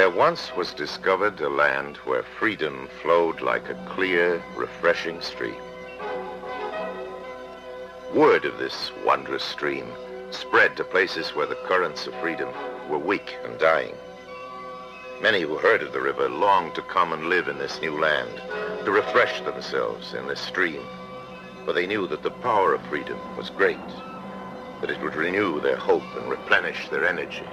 There once was discovered a land where freedom flowed like a clear, refreshing stream. Word of this wondrous stream spread to places where the currents of freedom were weak and dying. Many who heard of the river longed to come and live in this new land, to refresh themselves in this stream, for they knew that the power of freedom was great, that it would renew their hope and replenish their energy.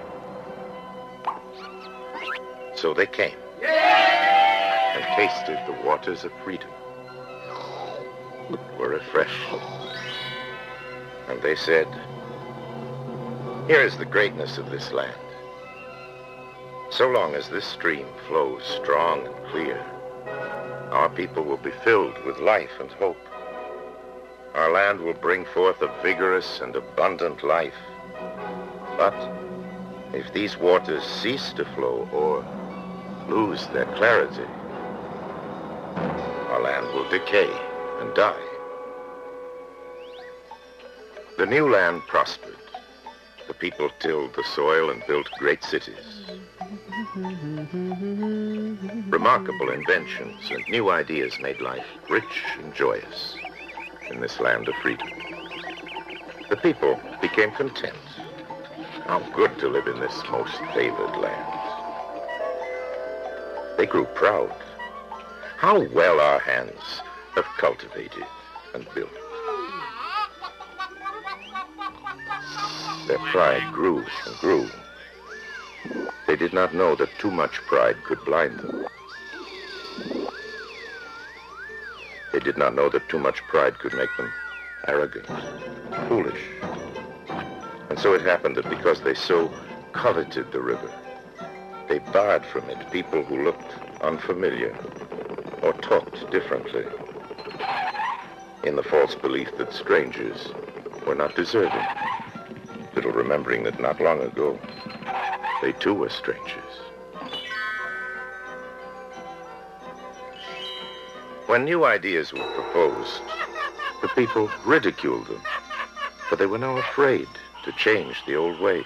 So they came and tasted the waters of freedom, were refreshed, and they said, "Here is the greatness of this land. So long as this stream flows strong and clear, our people will be filled with life and hope. Our land will bring forth a vigorous and abundant life. But if these waters cease to flow or lose their clarity, our land will decay and die." The new land prospered. The people tilled the soil and built great cities. Remarkable inventions and new ideas made life rich and joyous in this land of freedom. The people became content. How good to live in this most favored land. They grew proud. How well our hands have cultivated and built. Their pride grew and grew. They did not know that too much pride could blind them. They did not know that too much pride could make them arrogant, foolish. And so it happened that because they so coveted the river, they barred from it people who looked unfamiliar or talked differently, in the false belief that strangers were not deserving, little remembering that not long ago, they too were strangers. When new ideas were proposed, the people ridiculed them, but they were now afraid to change the old ways.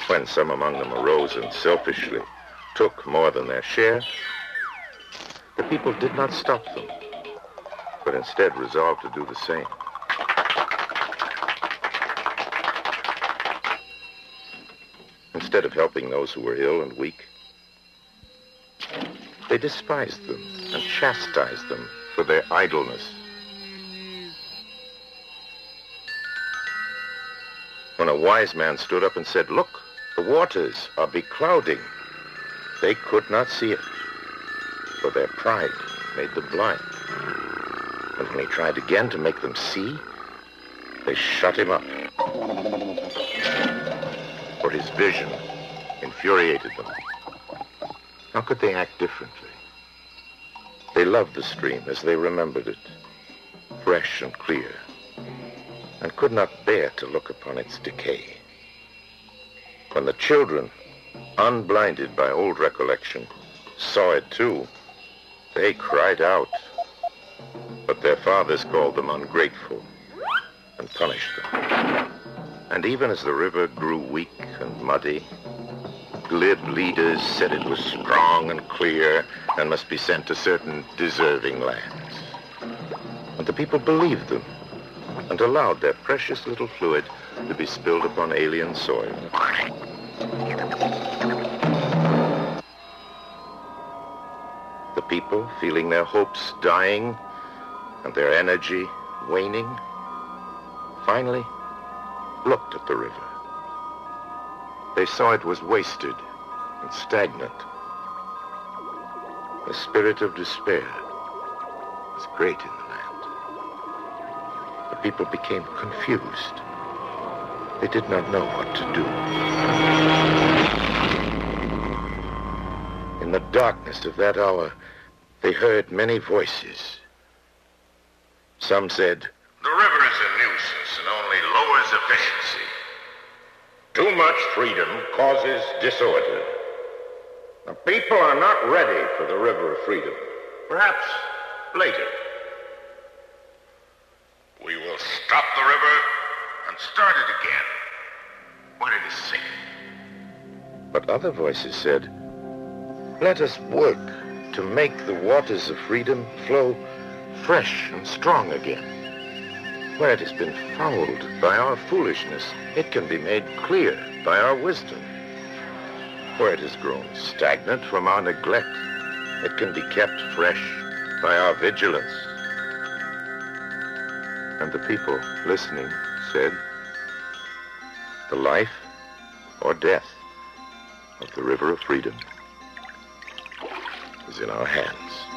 When some among them arose and selfishly took more than their share, the people did not stop them, but instead resolved to do the same. Instead of helping those who were ill and weak, they despised them and chastised them for their idleness. When a wise man stood up and said, "Look, the waters are beclouding," they could not see it, for their pride made them blind. And when he tried again to make them see, they shut him up. For his vision infuriated them. How could they act differently? They loved the stream as they remembered it, fresh and clear, and could not bear to look upon its decay. When the children, unblinded by old recollection, saw it too, they cried out, but their fathers called them ungrateful and punished them. And even as the river grew weak and muddy, glib leaders said it was strong and clear and must be sent to certain deserving lands. And the people believed them and allowed their precious little fluid to be spilled upon alien soil. The people, feeling their hopes dying and their energy waning, finally looked at the river. They saw it was wasted and stagnant. The spirit of despair was great in the land. The people became confused. They did not know what to do. In the darkness of that hour, they heard many voices. Some said, "The river is a nuisance and only lowers efficiency. Too much freedom causes disorder. The people are not ready for the river of freedom. Perhaps later. We will stop the river and start it again. when it is safe. But other voices said, let us work to make the waters of freedom flow fresh and strong again. Where it has been fouled by our foolishness, it can be made clear by our wisdom. Where it has grown stagnant from our neglect, it can be kept fresh by our vigilance. And the people listening said, the life or death of the river of freedom is in our hands.